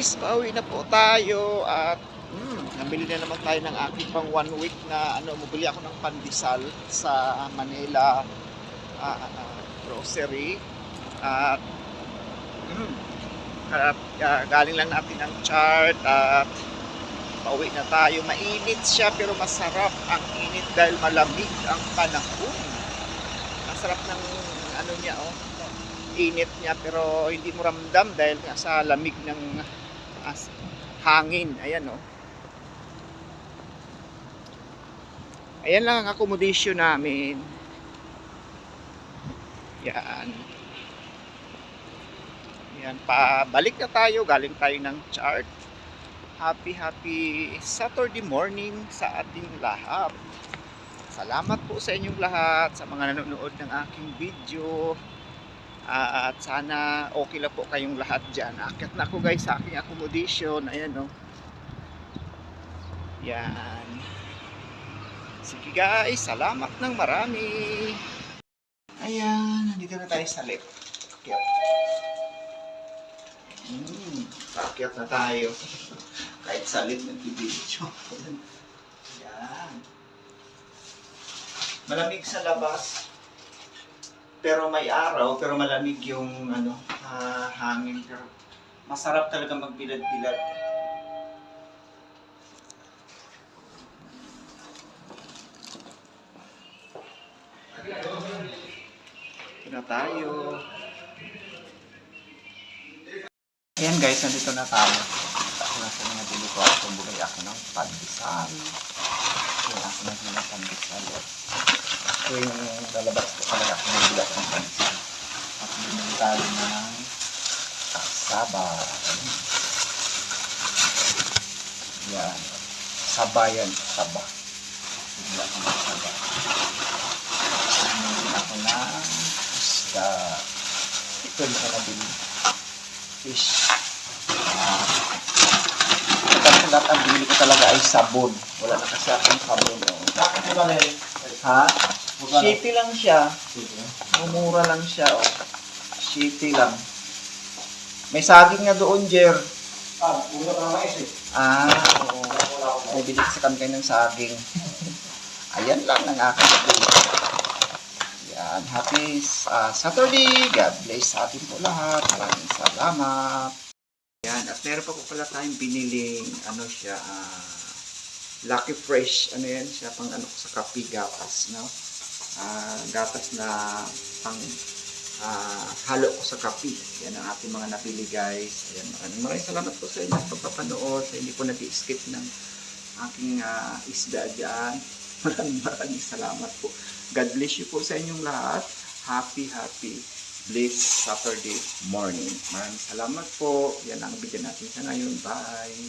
guys, pauwi na po tayo at nabili na naman tayo ng aking pang 1 week na mabili ako ng pandesal sa Manila grocery at galing lang natin ng chart at pauwi na tayo. Mainit siya pero masarap ang init dahil malamig ang panahon. Masarap ng niya init niya pero hindi mo ramdam dahil nga sa lamig ng hangin. Ayan ayan lang ang accommodation namin. Yan, pabalik na tayo, galing tayo ng chart. Happy Saturday morning sa ating lahat. Salamat po sa inyong lahat, sa mga nanonood ng aking video. At sana okay lang po kayong lahat dyan. Akit na ako guys sa aking accommodation. Ayan yan. Sige guys, salamat ng marami. Ayan, nandito na tayo sa lift. Akyat na tayo. Kahit sa lift nag-video. Ayan. Malamig sa labas. Pero may araw, pero malamig yung hangin. Pero masarap talaga magbilad-bilad. Ito na tayo. Ayan guys, nandito na tayo. Ako na sa mga bili ko. Bumili ako ng pandesal. Ayan ako na ng pandesal. Ito yung lalabas ko talaga. Bumili ako ng pandesal. At bumili tayo ng saba. Yan. Saba yan. Saba. Bumili ako ng saba. Bumili ako ng isda. Ito yung nabili. Fish. Lahat ang bili ko talaga ay sabon. Wala na kasi akong sabon. Bakit mo ba rin? Ha? Shitty lang siya. Mumura lang siya. Shitty lang. May saging nga doon, Jer. Mura ka ng mais eh. Oo. May bilik sa kami ng saging. Ayan lang ang aking bili. Yan. Happy Saturday. God bless sa atin po lahat. Maraming salamat. Yan, at meron pa po pala tayong biniling siya, Lucky Fresh, yan siya, pang sa kape, gatas, no? Gatas na pang halo ko sa kape. Yan ang ating mga napili guys. Ayan, maraming salamat po sa inyo sa pagpapanood, sa hindi po nag-skip ng aking isda dyan. Maraming salamat po. God bless you po sa inyong lahat. Happy blessed Saturday morning. Maraming salamat po. Yan ang video natin sa ngayon. Bye!